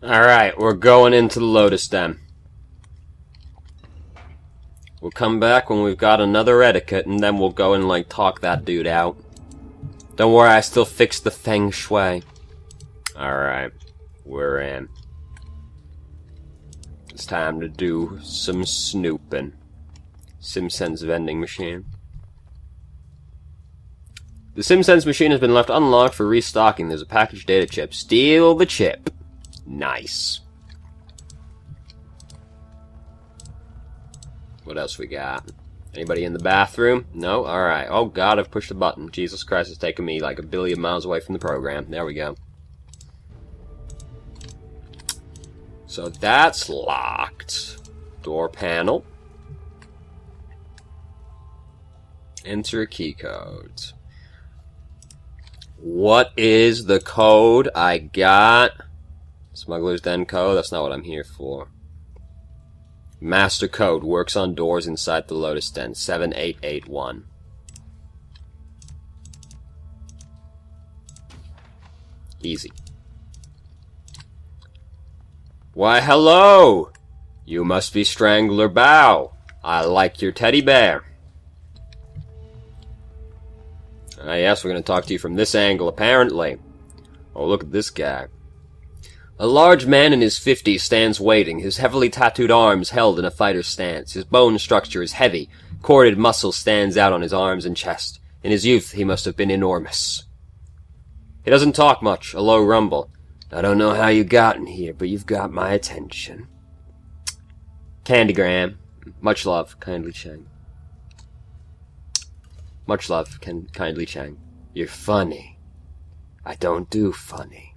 Alright, we're going into the Lotus Den. We'll come back when we've got another etiquette, and then we'll go and, like, talk that dude out. Don't worry, I still fixed the feng shui. Alright, we're in. It's time to do some snooping. SimSense vending machine. The SimSense machine has been left unlocked for restocking. There's a packaged data chip. Steal the chip. Nice. What else we got? Anybody in the bathroom? No? Alright. Oh god, I've pushed a button. Jesus Christ, it's taken me like a billion miles away from the program. There we go. So that's locked. Door panel. Enter key codes. What is the code I got? Smuggler's Den code? That's not what I'm here for. Master code works on doors inside the Lotus Den. 7881. Easy. Why, hello! You must be Strangler Bao. I like your teddy bear. Yes, we're going to talk to you from this angle, apparently. Oh, look at this guy. A large man in his 50s stands waiting, his heavily tattooed arms held in a fighter's stance. His bone structure is heavy, corded muscle stands out on his arms and chest. In his youth, he must have been enormous. He doesn't talk much, a low rumble. I don't know how you got in here, but you've got my attention. Candygram. Much love, kindly Chang. Much love, kindly Chang. You're funny. I don't do funny.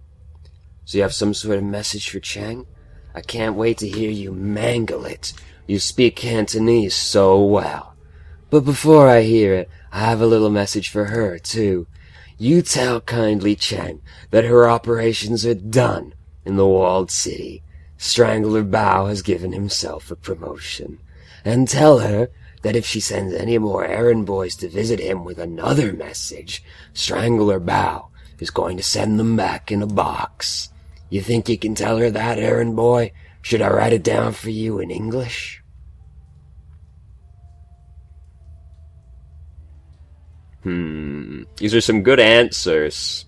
So you have some sort of message for Chang? I can't wait to hear you mangle it. You speak Cantonese so well. But before I hear it, I have a little message for her, too. You tell kindly Chang that her operations are done in the walled city. Strangler Bao has given himself a promotion. And tell her that if she sends any more errand boys to visit him with another message, Strangler Bao is going to send them back in a box. You think you can tell her that, errand boy? Should I write it down for you in English? These are some good answers.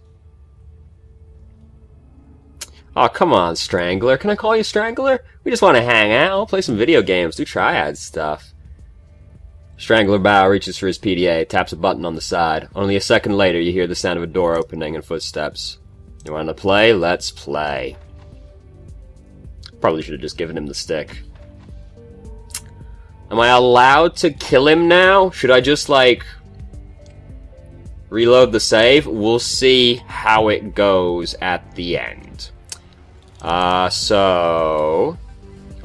Oh, come on, Strangler. Can I call you Strangler? We just want to hang out, play some video games, do triad stuff. Strangler Bao reaches for his PDA, taps a button on the side. Only a second later, you hear the sound of a door opening and footsteps. You want to play? Let's play. Probably should have just given him the stick. Am I allowed to kill him now? Should I just, like, reload the save? We'll see how it goes at the end. Oh,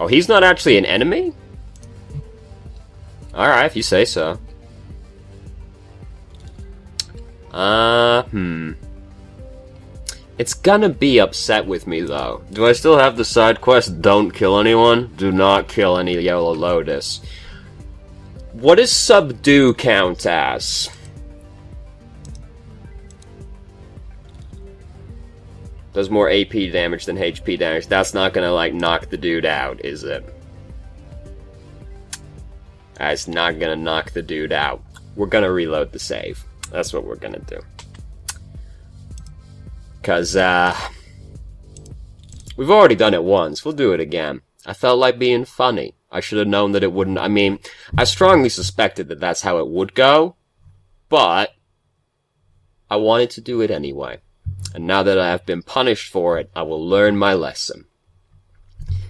he's not actually an enemy? Alright, if you say so. It's gonna be upset with me, though. Do I still have the side quest, don't kill anyone? Do not kill any Yellow Lotus. What does subdue count as? Does more AP damage than HP damage. That's not gonna, like, knock the dude out, is it? That's not gonna knock the dude out. We're gonna reload the save. That's what we're gonna do. Because, we've already done it once. We'll do it again. I felt like being funny. I should have known that it wouldn't. I mean, I strongly suspected that that's how it would go. But I wanted to do it anyway. And now that I have been punished for it, I will learn my lesson.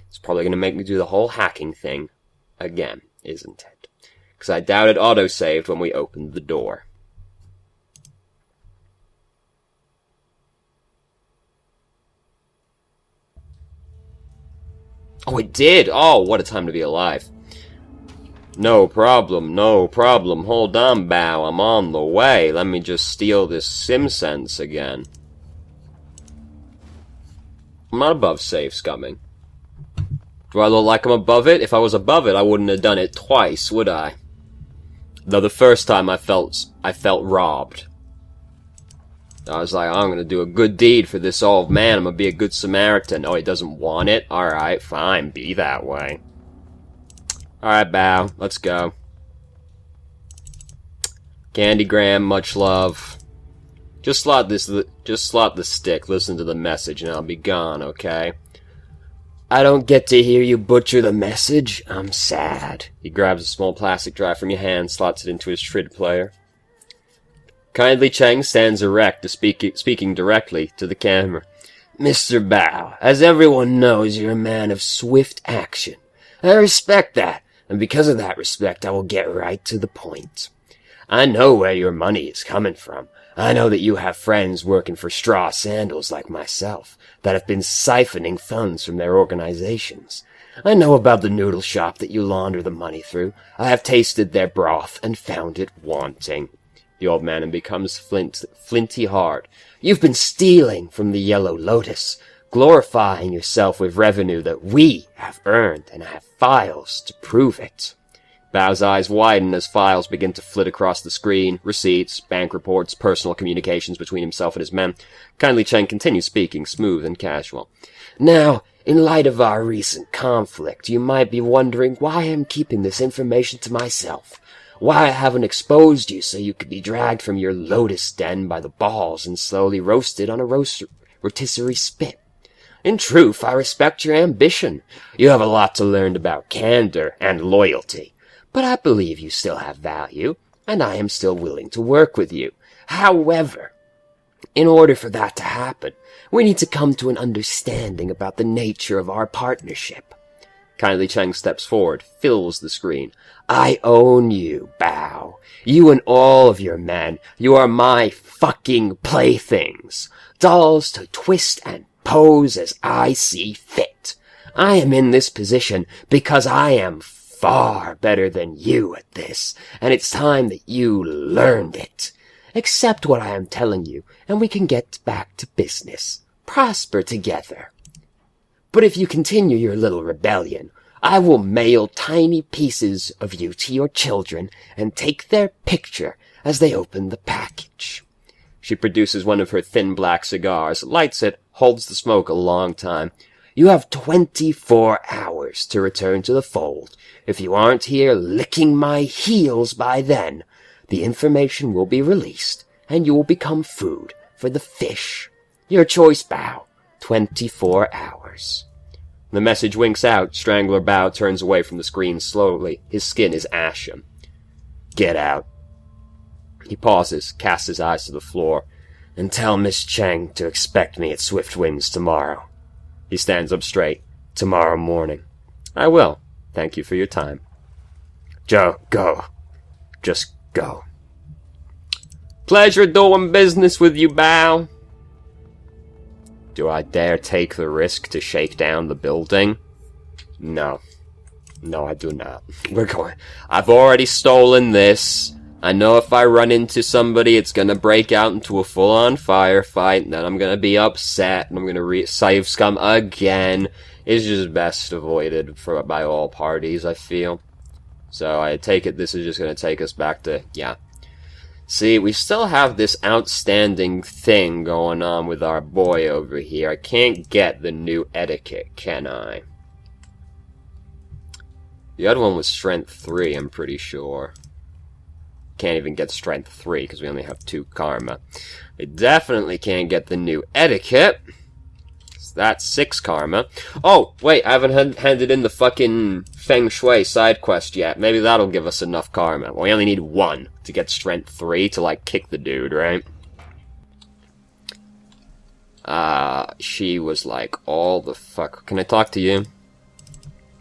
It's probably going to make me do the whole hacking thing again, isn't it? Because I doubt it auto-saved when we opened the door. Oh, it did! Oh, what a time to be alive. No problem, no problem. Hold on, Bao. I'm on the way. Let me just steal this SimSense again. I'm not above safe scumming. Do I look like I'm above it? If I was above it, I wouldn't have done it twice, would I? Though the first time I felt robbed. I was like, I'm gonna do a good deed for this old man. I'm gonna be a good Samaritan. Oh, he doesn't want it? Alright, fine. Be that way. Alright, Bao. Let's go. Candygram, much love. Just slot the stick, listen to the message, and I'll be gone, okay? I don't get to hear you butcher the message. I'm sad. He grabs a small plastic drive from your hand, slots it into his Shrid player. Kindly Cheng stands erect, speaking directly to the camera. Mr. Bao, as everyone knows, you're a man of swift action. I respect that, and because of that respect, I will get right to the point. I know where your money is coming from. I know that you have friends working for straw sandals like myself that have been siphoning funds from their organizations. I know about the noodle shop that you launder the money through. I have tasted their broth and found it wanting. The old man becomes flinty hard. You've been stealing from the Yellow Lotus, glorifying yourself with revenue that we have earned, and I have files to prove it. Bao's eyes widen as files begin to flit across the screen. Receipts, bank reports, personal communications between himself and his men. Kindly Cheng continues speaking, smooth and casual. Now, in light of our recent conflict, you might be wondering why I'm keeping this information to myself. Why I haven't exposed you so you could be dragged from your lotus den by the balls and slowly roasted on a rotisserie spit. In truth, I respect your ambition. You have a lot to learn about candor and loyalty. But I believe you still have value, and I am still willing to work with you. However, in order for that to happen, we need to come to an understanding about the nature of our partnership. Kindly Cheng steps forward, fills the screen. I own you, Bao. You and all of your men. You are my fucking playthings. Dolls to twist and pose as I see fit. I am in this position because I am far better than you at this, and it's time that you learned it. Accept what I am telling you, and we can get back to business. Prosper together. But if you continue your little rebellion, I will mail tiny pieces of you to your children and take their picture as they open the package. She produces one of her thin black cigars, lights it, holds the smoke a long time. You have 24 hours to return to the fold. If you aren't here licking my heels by then, the information will be released, and you will become food for the fish. Your choice, Bao. 24 hours. The message winks out. Strangler Bao turns away from the screen slowly. His skin is ashen. Get out. He pauses, casts his eyes to the floor. And tell Miss Cheng to expect me at Swift Winds tomorrow. He stands up straight. Tomorrow morning. I will. Thank you for your time. Joe, go. Just go. Pleasure doing business with you, Bao. Do I dare take the risk to shake down the building? No. No, I do not. We're going. I've already stolen this. I know if I run into somebody, it's gonna break out into a full-on firefight, and then I'm gonna be upset, and I'm gonna save scum again. It's just best avoided by all parties, I feel. So I take it this is just gonna take us back to, yeah. See, we still have this outstanding thing going on with our boy over here. I can't get the new etiquette, can I? The other one was Strength 3, I'm pretty sure. Can't even get Strength 3, because we only have 2 Karma. I definitely can't get the new etiquette. So that's 6 Karma. Oh, wait, I haven't handed in the fucking Feng Shui side quest yet. Maybe that'll give us enough Karma. Well, we only need 1 to get Strength 3 to, like, kick the dude, right? She was like, all the fuck... Can I talk to you?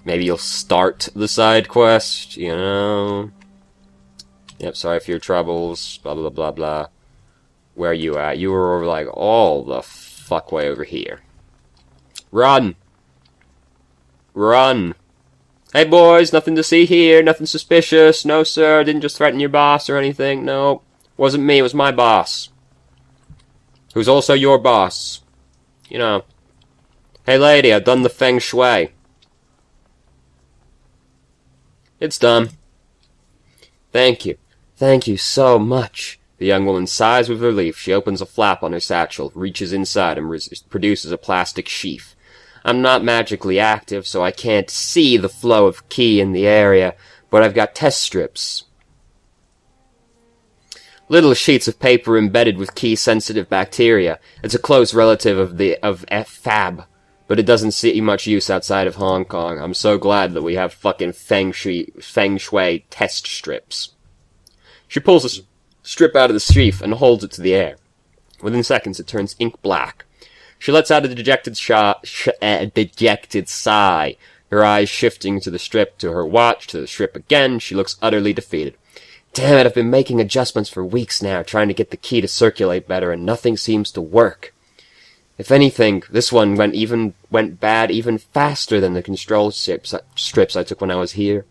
Maybe you'll start the side quest, you know? Yep, sorry for your troubles, blah, blah, blah, blah. Where are you at? You were over, like, all the fuck way over here. Run! Run! Hey, boys, nothing to see here, nothing suspicious. No, sir, didn't just threaten your boss or anything. No, wasn't me, it was my boss. Who's also your boss. You know. Hey, lady, I've done the Feng Shui. It's done. Thank you. Thank you so much. The young woman sighs with relief. She opens a flap on her satchel, reaches inside, and produces a plastic sheath. I'm not magically active, so I can't see the flow of ki in the area, but I've got test strips. Little sheets of paper embedded with ki-sensitive bacteria. It's a close relative of FAB, but it doesn't see much use outside of Hong Kong. I'm so glad that we have fucking feng shui test strips. She pulls a strip out of the sheath and holds it to the air. Within seconds, it turns ink black. She lets out a dejected sigh, her eyes shifting to the strip, to her watch, to the strip again. She looks utterly defeated. Damn it, I've been making adjustments for weeks now, trying to get the ki to circulate better, and nothing seems to work. If anything, this one went bad even faster than the control strips I took when I was here.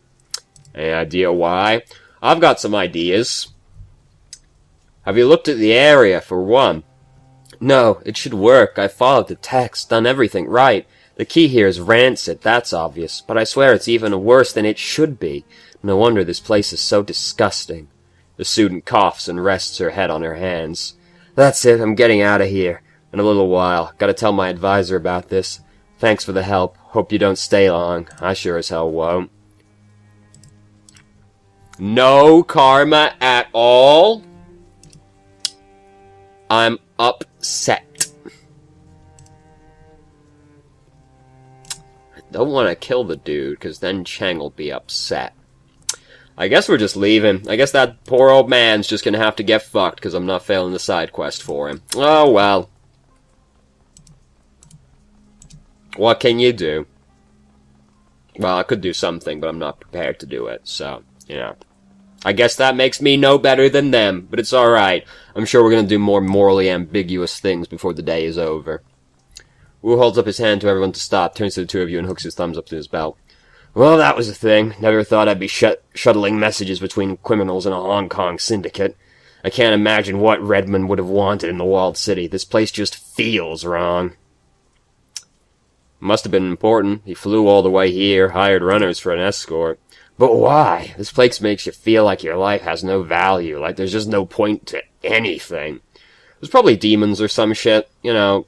Any idea why? I've got some ideas. Have you looked at the area, for one? No, it should work. I followed the text, done everything right. The ki here is rancid, that's obvious, but I swear it's even worse than it should be. No wonder this place is so disgusting. The student coughs and rests her head on her hands. That's it, I'm getting out of here. In a little while. Gotta tell my advisor about this. Thanks for the help. Hope you don't stay long. I sure as hell won't. No karma at all? I'm upset. I don't want to kill the dude, because then Cheng will be upset. I guess we're just leaving. I guess that poor old man's just gonna have to get fucked, because I'm not failing the side quest for him. Oh well. What can you do? Well, I could do something, but I'm not prepared to do it, so, you know. I guess that makes me no better than them, but it's alright. I'm sure we're gonna do more morally ambiguous things before the day is over. Wu holds up his hand to everyone to stop, turns to the two of you and hooks his thumbs up to his belt. Well, that was a thing. Never thought I'd be shuttling messages between criminals in a Hong Kong syndicate. I can't imagine what Redmond would have wanted in the walled city. This place just feels wrong. Must have been important. He flew all the way here, hired runners for an escort. But why? This place makes you feel like your life has no value, like there's just no point to anything. There's probably demons or some shit, you know.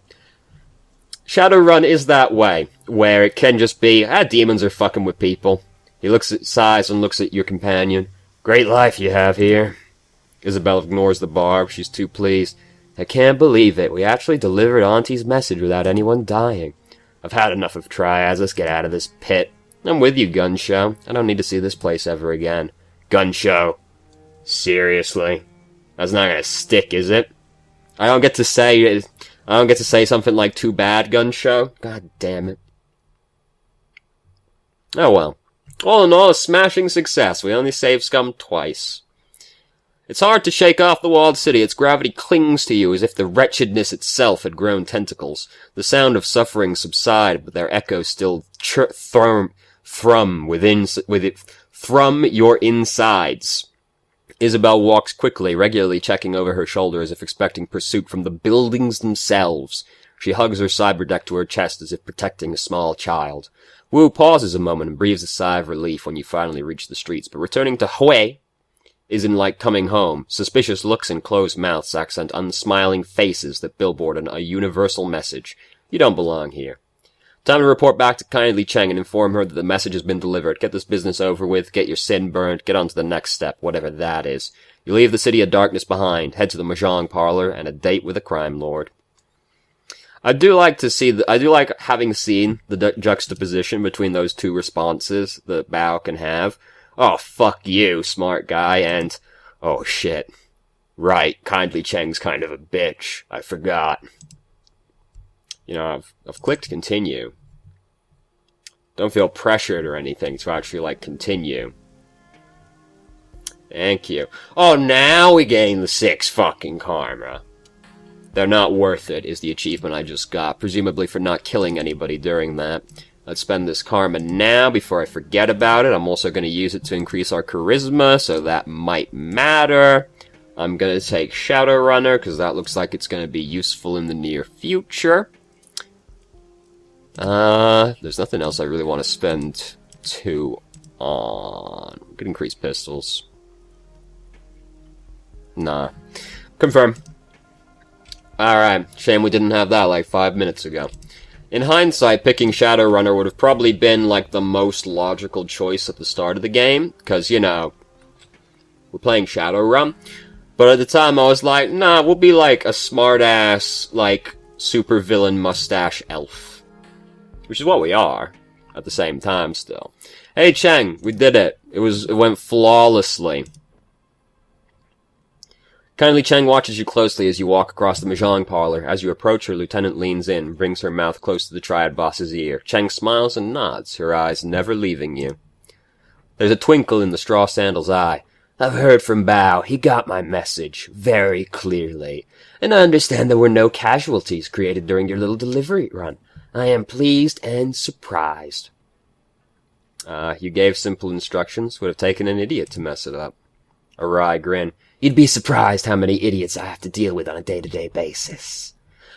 Shadowrun is that way, where it can just be, demons are fucking with people. He sighs and looks at your companion. Great life you have here. Isabel ignores the barb. She's too pleased. I can't believe it. We actually delivered Auntie's message without anyone dying. I've had enough of triads. Let's get out of this pit. I'm with you, Gun Show. I don't need to see this place ever again. Gun Show. Seriously? That's not gonna stick, is it? I don't get to say something like too bad, Gun Show. God damn it. Oh well. All in all, a smashing success. We only saved scum twice. It's hard to shake off the walled city. Its gravity clings to you as if the wretchedness itself had grown tentacles. The sound of suffering subside, but their echoes still thrum your insides. Isabel walks quickly, regularly checking over her shoulder as if expecting pursuit from the buildings themselves. She hugs her cyberdeck to her chest as if protecting a small child. Wu pauses a moment and breathes a sigh of relief when you finally reach the streets, but returning to Hui isn't like coming home. Suspicious looks and closed mouths accent unsmiling faces that billboard a universal message. You don't belong here. Time to report back to Kindly Cheng and inform her that the message has been delivered. Get this business over with, get your sin burned, get on to the next step, whatever that is. You leave the city of darkness behind, head to the mahjong parlor, and a date with a crime lord. I do like having seen the juxtaposition between those two responses that Bao can have. Oh, fuck you, smart guy, and, oh shit. Right, Kindly Cheng's kind of a bitch. I forgot. You know, I've clicked continue. Don't feel pressured or anything to actually, like, continue. Thank you. Oh, now we gain the 6 fucking karma. They're not worth it, is the achievement I just got, presumably for not killing anybody during that. Let's spend this karma now before I forget about it. I'm also going to use it to increase our charisma, so that might matter. I'm going to take Shadowrunner, because that looks like it's going to be useful in the near future. There's nothing else I really want to spend 2 on. We could increase pistols. Nah. Confirm. Alright, shame we didn't have that like 5 minutes ago. In hindsight, picking Shadowrunner would have probably been like the most logical choice at the start of the game, because, you know, we're playing Shadowrun. But at the time I was like, nah, we'll be like a smart-ass, like, supervillain mustache elf. Which is what we are, at the same time still. Hey Cheng, we did it. It went flawlessly. Kindly Cheng watches you closely as you walk across the mahjong parlor. As you approach her, Lieutenant leans in, brings her mouth close to the Triad boss's ear. Cheng smiles and nods, her eyes never leaving you. There's a twinkle in the straw sandal's eye. I've heard from Bao. He got my message very clearly. And I understand there were no casualties created during your little delivery run. I am pleased and surprised. You gave simple instructions. Would have taken an idiot to mess it up. A wry grin. You'd be surprised how many idiots I have to deal with on a day-to-day basis.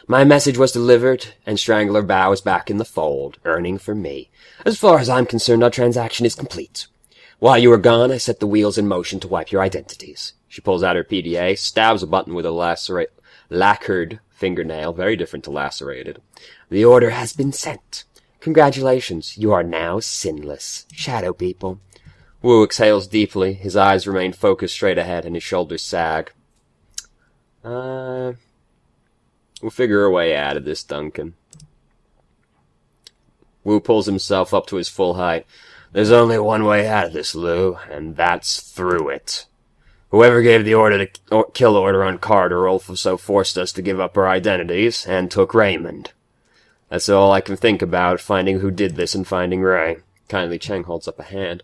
My message was delivered, and Strangler Bao is back in the fold, earning for me. As far as I'm concerned, our transaction is complete. While you were gone, I set the wheels in motion to wipe your identities. She pulls out her PDA, stabs a button with a lacquered fingernail, very different to lacerated. The order has been sent. Congratulations, you are now sinless. Shadow people. Wu exhales deeply. His eyes remain focused straight ahead, and his shoulders sag. We'll figure a way out of this, Duncan. Wu pulls himself up to his full height. There's only one way out of this, Lou, and that's through it. Whoever gave the order to kill order on Carter also forced us to give up our identities, and took Raymond. That's all I can think about, finding who did this and finding Ray. Kindly Cheng holds up a hand.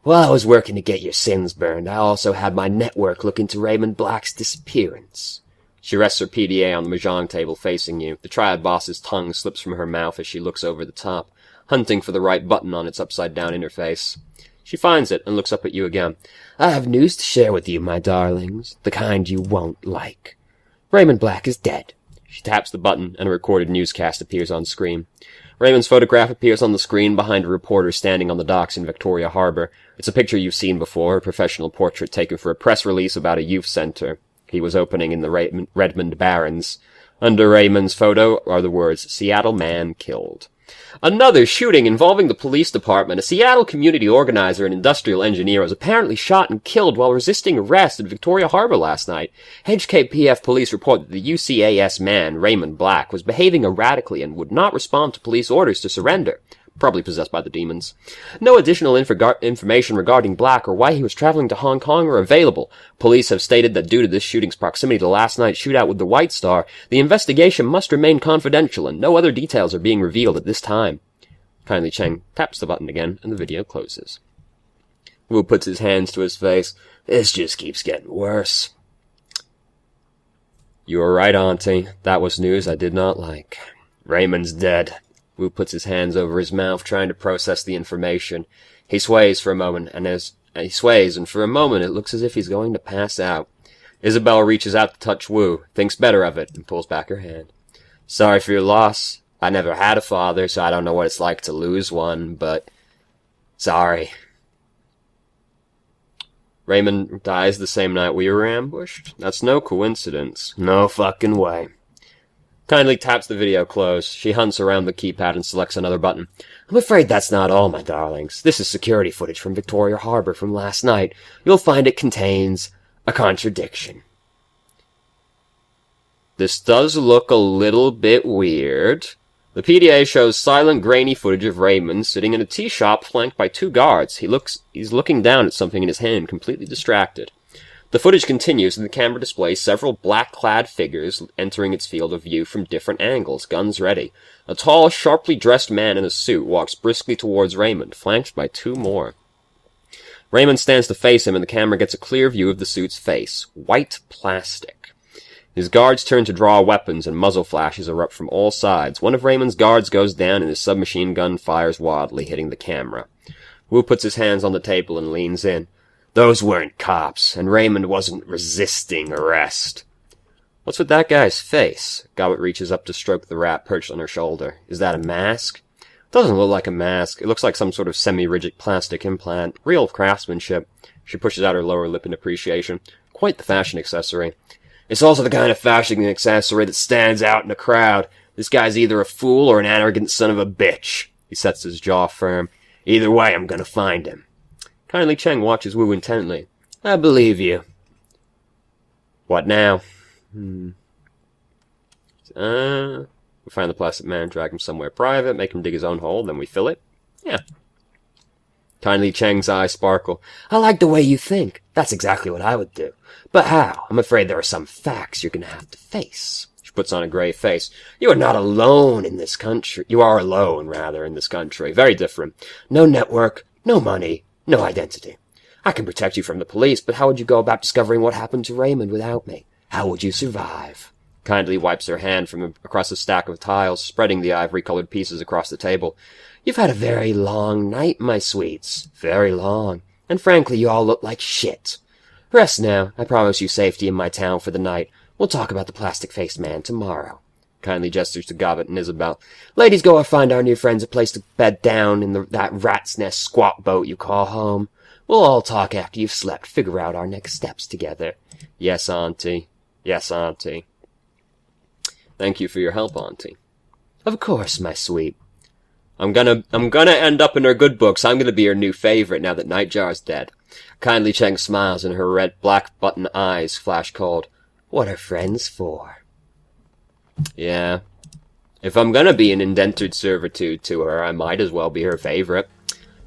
While I was working to get your sins burned, I also had my network look into Raymond Black's disappearance. She rests her PDA on the mahjong table facing you. The Triad boss's tongue slips from her mouth as she looks over the top, hunting for the right button on its upside-down interface. She finds it and looks up at you again. I have news to share with you, my darlings, the kind you won't like. Raymond Black is dead. She taps the button, and a recorded newscast appears on screen. Raymond's photograph appears on the screen behind a reporter standing on the docks in Victoria Harbor. It's a picture you've seen before, a professional portrait taken for a press release about a youth center he was opening in the Redmond Barrens. Under Raymond's photo are the words, Seattle man killed. Another shooting involving the police department. A Seattle community organizer and industrial engineer was apparently shot and killed while resisting arrest in Victoria Harbor last night. HKPF police report that the UCAS man, Raymond Black, was behaving erratically and would not respond to police orders to surrender. Probably possessed by the demons. No additional information regarding Black or why he was traveling to Hong Kong are available. Police have stated that due to this shooting's proximity to last night's shootout with the White Star, the investigation must remain confidential and no other details are being revealed at this time. Kindly Cheng taps the button again and the video closes. Wu puts his hands to his face. This just keeps getting worse. You were right, Auntie. That was news I did not like. Raymond's dead. Wu puts his hands over his mouth, trying to process the information. He sways for a moment, and for a moment it looks as if he's going to pass out. Isabel reaches out to touch Wu, thinks better of it, and pulls back her hand. Sorry for your loss. I never had a father, so I don't know what it's like to lose one, but sorry. Raymond dies the same night we were ambushed? That's no coincidence. No fucking way. Kindly taps the video close. She hunts around the keypad and selects another button. I'm afraid that's not all, my darlings. This is security footage from Victoria Harbor from last night. You'll find it contains a contradiction. This does look a little bit weird. The PDA shows silent, grainy footage of Raymond sitting in a tea shop flanked by two guards. He's looking down at something in his hand, completely distracted. The footage continues, and the camera displays several black-clad figures entering its field of view from different angles, guns ready. A tall, sharply dressed man in a suit walks briskly towards Raymond, flanked by two more. Raymond stands to face him, and the camera gets a clear view of the suit's face. White plastic. His guards turn to draw weapons, and muzzle flashes erupt from all sides. One of Raymond's guards goes down, and his submachine gun fires wildly, hitting the camera. Wu puts his hands on the table and leans in. Those weren't cops, and Raymond wasn't resisting arrest. What's with that guy's face? Gobbet reaches up to stroke the rat perched on her shoulder. Is that a mask? Doesn't look like a mask. It looks like some sort of semi-rigid plastic implant. Real craftsmanship. She pushes out her lower lip in appreciation. Quite the fashion accessory. It's also the kind of fashion accessory that stands out in a crowd. This guy's either a fool or an arrogant son of a bitch. He sets his jaw firm. Either way, I'm gonna find him. Kindly Cheng watches Wu intently. I believe you. What now? We find the plastic man, drag him somewhere private, make him dig his own hole, then we fill it. Yeah. Kindly Cheng's eyes sparkle. I like the way you think. That's exactly what I would do. But how? I'm afraid there are some facts you're gonna have to face. She puts on a grave face. You are not alone in this country. You are alone, rather, in this country. Very different. No network, no money, no identity. I can protect you from the police, but how would you go about discovering what happened to Raymond without me? How would you survive? Kindly wipes her hand from across a stack of tiles, spreading the ivory-colored pieces across the table. You've had a very long night, my sweets. Very long. And frankly, you all look like shit. Rest now. I promise you safety in my town for the night. We'll talk about the plastic-faced man tomorrow. Kindly gestures to Gobbet and Isabel. Ladies, go find our new friends a place to bed down in that rat's nest squat boat you call home. We'll all talk after you've slept, figure out our next steps together. Yes, Auntie. Yes, Auntie. Thank you for your help, Auntie. Of course, my sweet. I'm gonna end up in her good books. I'm gonna be her new favorite now that Nightjar's dead. Kindly Cheng smiles and her red black button eyes flash cold. What are friends for? Yeah. If I'm gonna be an indentured servitude to her, I might as well be her favorite.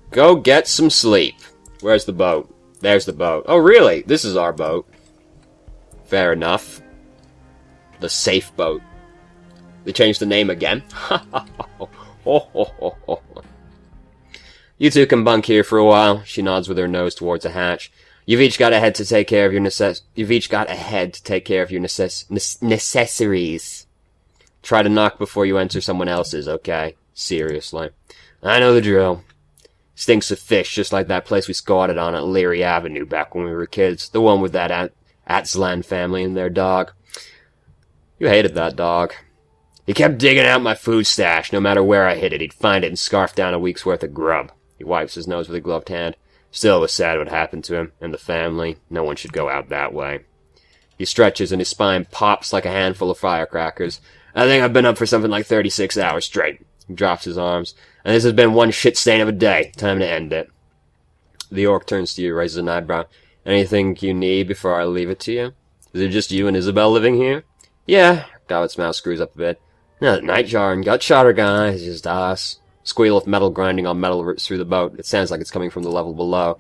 Go get some sleep. Where's the boat? There's the boat. Oh, really? This is our boat. Fair enough. The safe boat. They changed the name again. You two can bunk here for a while. She nods with her nose towards a hatch. You've each got a head to take care of your necessaries. Try to knock before you enter someone else's, okay? Seriously. I know the drill. Stinks of fish, just like that place we squatted on at Leary Avenue back when we were kids. The one with that Atzlan family and their dog. You hated that dog. He kept digging out my food stash. No matter where I hid it, he'd find it and scarf down a week's worth of grub. He wipes his nose with a gloved hand. Still, it was sad what happened to him and the family. No one should go out that way. He stretches and his spine pops like a handful of firecrackers. I think I've been up for something like 36 hours straight. He drops his arms. And this has been one shit stain of a day. Time to end it. The orc turns to you, raises an eyebrow. Anything you need before I leave it to you? Is it just you and Isabel living here? Yeah. Gobbet's mouth screws up a bit. No, Nightjar and Gutshot are gone. It's just us. Squeal of metal grinding on metal rips through the boat. It sounds like it's coming from the level below.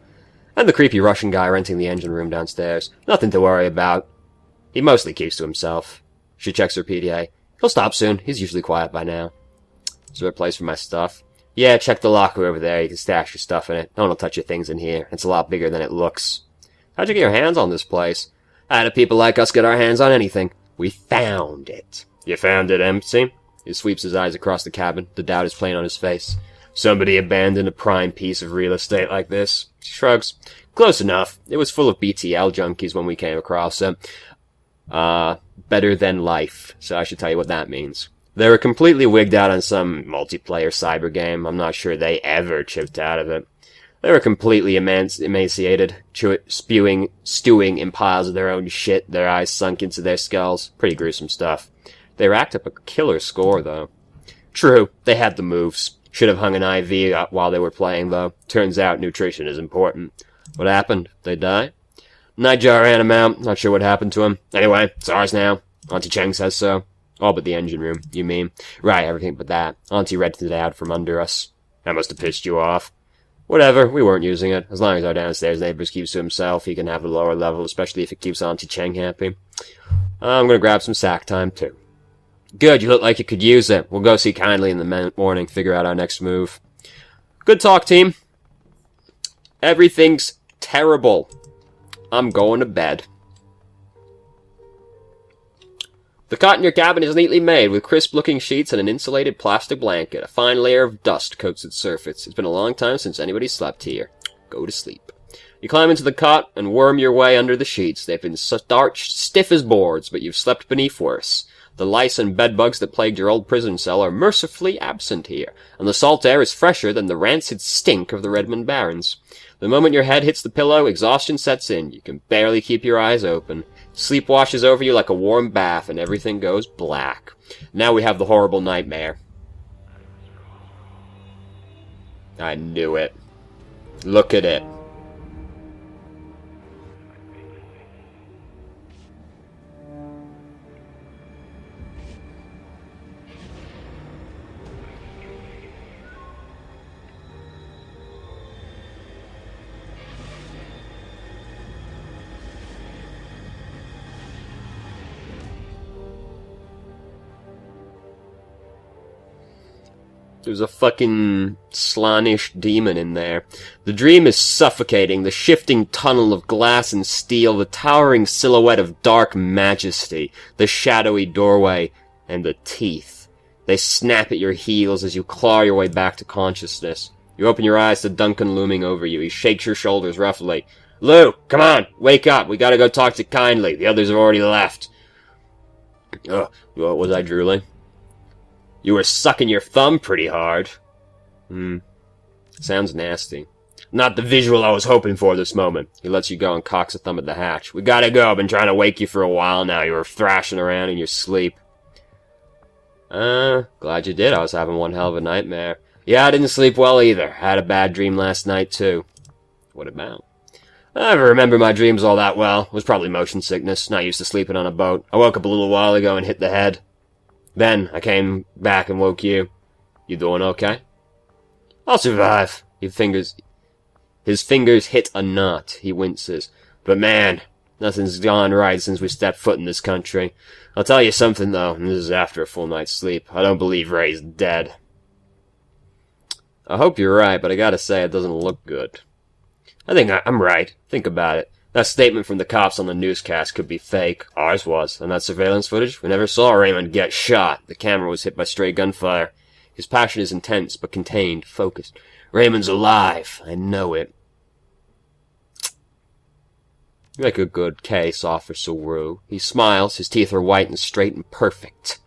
And the creepy Russian guy renting the engine room downstairs. Nothing to worry about. He mostly keeps to himself. She checks her PDA. He'll stop soon. He's usually quiet by now. Is there a place for my stuff? Yeah, check the locker over there. You can stash your stuff in it. No one will touch your things in here. It's a lot bigger than it looks. How'd you get your hands on this place? How do people like us get our hands on anything? We found it. You found it empty? He sweeps his eyes across the cabin. The doubt is plain on his face. Somebody abandoned a prime piece of real estate like this. She shrugs. Close enough. It was full of BTL junkies when we came across it. Better than life. So I should tell you what that means. They were completely wigged out on some multiplayer cyber game. I'm not sure they ever chipped out of it. They were completely emaciated, stewing in piles of their own shit, their eyes sunk into their skulls. Pretty gruesome stuff. They racked up a killer score, though. True, they had the moves. Should have hung an IV up while they were playing, though. Turns out nutrition is important. What happened? They die? Nightjar ran him out. Not sure what happened to him. Anyway, it's ours now. Auntie Cheng says so. All but the engine room, you mean? Right, everything but that. Auntie rented it out from under us. That must have pissed you off. Whatever, we weren't using it. As long as our downstairs neighbors keeps to himself, he can have the lower level, especially if it keeps Auntie Cheng happy. I'm gonna grab some sack time, too. Good, you look like you could use it. We'll go see Kindly in the morning, figure out our next move. Good talk, team. Everything's terrible. I'm going to bed. The cot in your cabin is neatly made, with crisp-looking sheets and an insulated plastic blanket. A fine layer of dust coats its surface. It's been a long time since anybody slept here. Go to sleep. You climb into the cot and worm your way under the sheets. They've been starched stiff as boards, but you've slept beneath worse. The lice and bedbugs that plagued your old prison cell are mercifully absent here, and the salt air is fresher than the rancid stink of the Redmond Barrens. The moment your head hits the pillow, exhaustion sets in. You can barely keep your eyes open. Sleep washes over you like a warm bath, and everything goes black. Now we have the horrible nightmare. I knew it. Look at it. There's a fucking slanish demon in there. The dream is suffocating, the shifting tunnel of glass and steel, the towering silhouette of dark majesty, the shadowy doorway, and the teeth. They snap at your heels as you claw your way back to consciousness. You open your eyes to Duncan looming over you. He shakes your shoulders roughly. Lou, come on, wake up. We gotta go talk to Kindly. The others have already left. What was I drooling? You were sucking your thumb pretty hard. Sounds nasty. Not the visual I was hoping for this moment. He lets you go and cocks a thumb at the hatch. We gotta go. I've been trying to wake you for a while now. You were thrashing around in your sleep. Glad you did. I was having one hell of a nightmare. Yeah, I didn't sleep well either. I had a bad dream last night, too. What about? I never remember my dreams all that well. It was probably motion sickness. Not used to sleeping on a boat. I woke up a little while ago and hit the head. Then, I came back and woke you. You doing okay? I'll survive. His fingers hit a knot. He winces. But man, nothing's gone right since we stepped foot in this country. I'll tell you something, though, and this is after a full night's sleep. I don't believe Ray's dead. I hope you're right, but I gotta say, it doesn't look good. I think I'm right. Think about it. That statement from the cops on the newscast could be fake. Ours was. And that surveillance footage? We never saw Raymond get shot. The camera was hit by stray gunfire. His passion is intense, but contained, focused. Raymond's alive. I know it. You make a good case, Officer Wu. He smiles. His teeth are white and straight and perfect.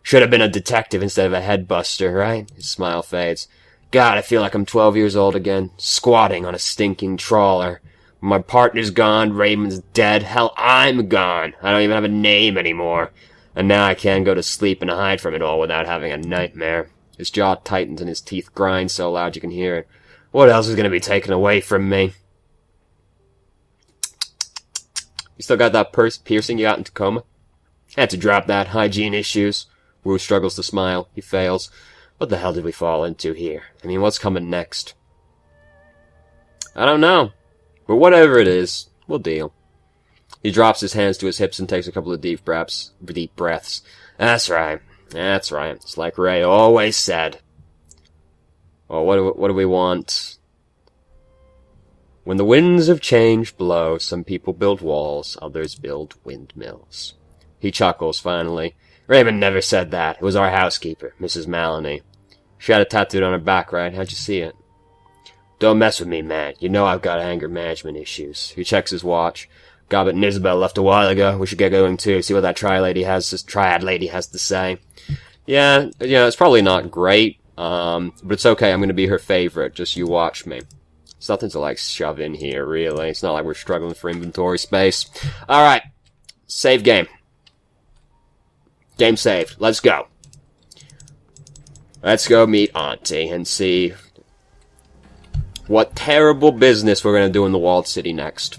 Should have been a detective instead of a headbuster, right? His smile fades. God, I feel like I'm 12 years old again, squatting on a stinking trawler. My partner's gone, Raymond's dead, hell, I'm gone. I don't even have a name anymore. And now I can't go to sleep and hide from it all without having a nightmare. His jaw tightens and his teeth grind so loud you can hear it. What else is going to be taken away from me? You still got that piercing you got in Tacoma? Had to drop that. Hygiene issues. Wu struggles to smile. He fails. What the hell did we fall into here? I mean, what's coming next? I don't know. But whatever it is, we'll deal. He drops his hands to his hips and takes a couple of deep breaths. That's right. That's right. It's like Ray always said. Well, what do we want? When the winds of change blow, some people build walls, others build windmills. He chuckles, finally. Raymond never said that. It was our housekeeper, Mrs. Maloney. She had it tattooed on her back, right? How'd you see it? Don't mess with me, man. You know I've got anger management issues. He checks his watch. Gobbett and Isabel left a while ago. We should get going too. See what that triad lady has to say. Yeah, it's probably not great. But it's okay. I'm gonna be her favorite. Just you watch me. It's nothing to like shove in here, really. It's not like we're struggling for inventory space. Alright. Save game. Game saved. Let's go. Let's go meet Auntie and see what terrible business we're going to do in the walled city next.